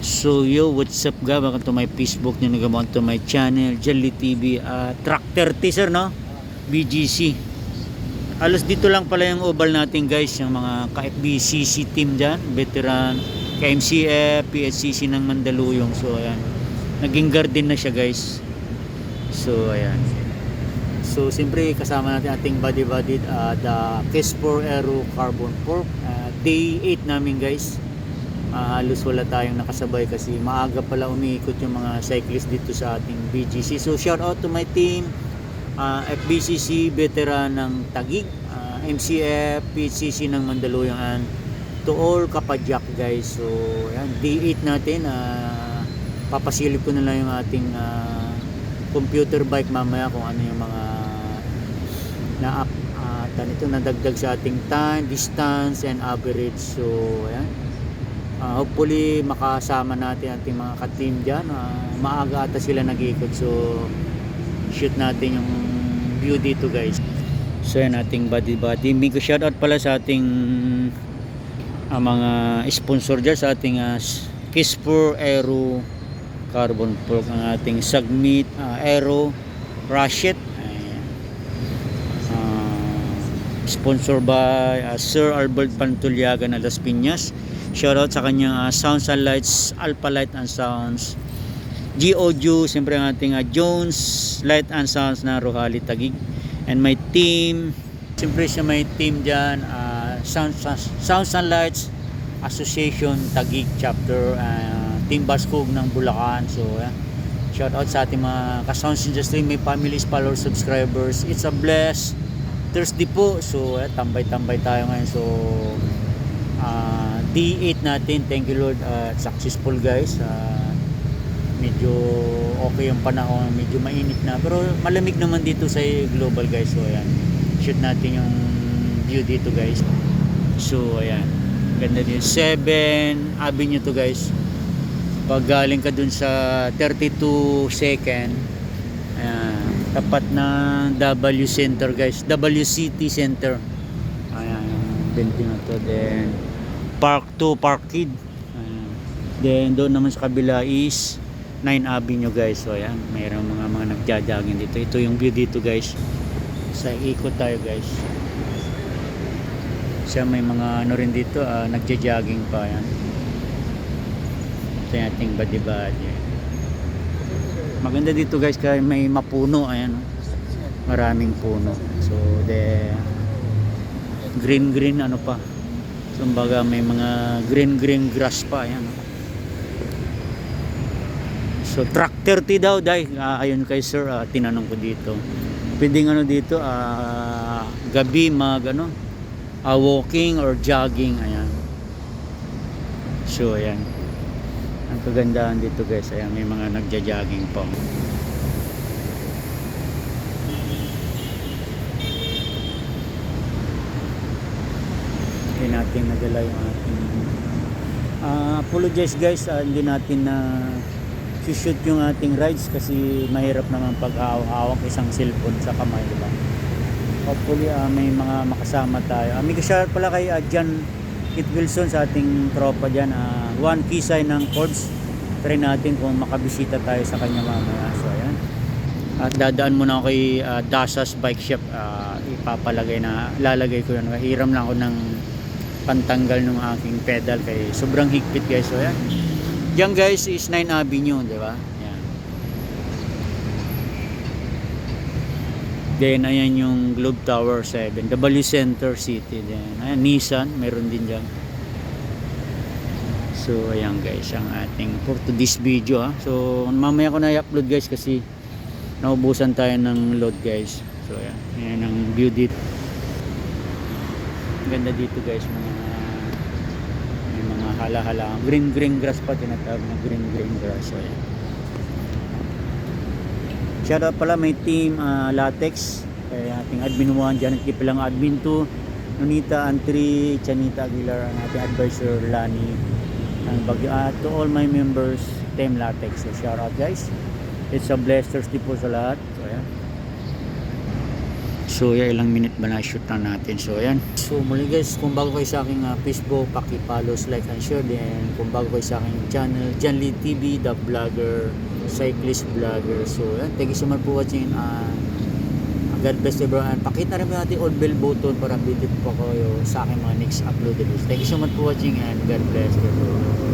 So yo, what's up ga? Welcome to my Facebook nyo, nagamon to my channel, Jelly TV, Track 30 sir, no? BGC. Alos dito lang pala yung oval natin guys, yung mga ka-FBCC team dyan, veteran, ka-MCF, PSCC ng Mandaluyong. So ayan, naging garden na siya guys. So ayan. So siyempre kasama natin ating body-bodied the K-Sport Aero Carbon Pork. Day 8 namin guys. Halos wala tayong nakasabay kasi maaga pala umiikot yung mga cyclist dito sa ating BGC. So shout out to my team, FBCC veteran ng Taguig, MCF, PCC ng Mandaluyong, and to all kapadyak guys. So yan, day 8 natin. Papasilip ko na lang yung ating computer bike mamaya kung ano yung mga nadagdag sa ating time, distance, and average. So ayan, hopefully makasama natin ating mga ka-team dyan. Maaga ata sila nag-ikot, so shoot natin yung view dito guys. So yan, ating body. May shoutout pala sa ating mga sponsor dyan, sa ating K-Sport Aero Carbon Pork, ang ating Sagmit Aero Rashid, sponsor by Sir Albert Pantulyaga na Las Piñas. Shoutout sa kanyang Sounds and Lights, Alpha Light and Sounds, G-Audio, siyempre ang ating Jones Light and Sounds na Rohali Taguig, and my team, siyempre siya may team dyan, Sounds and Lights Association Taguig Chapter, Team Baskog ng Bulacan. So shoutout sa ating mga ka-sounds industry, may families, followers, subscribers. It's a blessed Thursday po. So tambay-tambay tayo ngayon. So D8 natin, thank you Lord, successful guys. Medyo okay yung panahon, medyo mainit na, pero malamig naman dito sa global guys. So ayan, shoot natin yung view dito guys. So ayan, ganda din, 7 Avenue to guys. Pag galing ka dun sa 32 second, ayan, tapat ng W Center guys, WCT Center. Ayan, building na to. Then Park 2, Park Kid. Then doon naman sa kabila is 9 Avenue guys. So ayan, mayroong mga nagja-jogging dito. Ito yung view dito guys. Sa ikot tayo guys. Siya may mga ano rin dito, nagja-jogging pa. Ayan. Ito yung ating body. Maganda dito guys kasi may mapuno. Ayan, maraming puno. So the green ano pa. Kumbaga may mga green grass pa. Ayan. So track 30 daw dai. Ayun kay sir, tinanong ko dito. Pwedeng ano dito, gabi walking or jogging. Ayan. So ayan. Ang kagandahan dito guys, ayan, may mga nagja-jogging pa. Natin nadala yung ating apologize guys, hindi natin na shoot yung ating rides kasi mahirap naman pag hawak isang cellphone sa kamay, diba? Hopefully may mga makasama tayo. May shoutout pala kay Jan Kit Wilson sa ating tropa dyan, one kisay ng chords. Try natin kung makabisita tayo sa kanya mamaya. So ayan, at dadaan muna ako kay Dasas Bike Shop. Lalagay ko yun, hiram lang ako ng pantanggal ng aking pedal kay sobrang higpit guys. So yan, yan guys is 9 Avenue, di ba? Yan. Then ayan yung Globe Tower 7, W Center City. Then ayan, Nissan meron din dyan. So ayan guys, ang ating for this video. So mamaya ko na i-upload guys kasi naubusan tayo ng load guys. So ayan ang view dito. Ganda dito guys, may mga hala-hala, green grass pa, tinatawag na green grass. So ayan, shout out pala may team Latex, kaya ating admin 1 dyan, lang admin 2 Nonita Antri, Chanita Aguilar, ang ating advisor Lani ang Bagyo, to all my members team Latex. So shout out guys, it's a blessed Thursday po sa lahat. So ayan, so ilang minute ba na shoot na natin. So ayan, So muli guys, kung bago kayo sa aking Facebook, paki-follow, like and share din. Kung bago kayo sa aking channel, John Lee TV, the vlogger, cyclist vlogger. So yan, thank you so much for watching. God bless you bro. And pakita rin po natin all bell button para updated po kayo sa aking mga next uploaded videos. Thank you so much for watching and God bless you bro.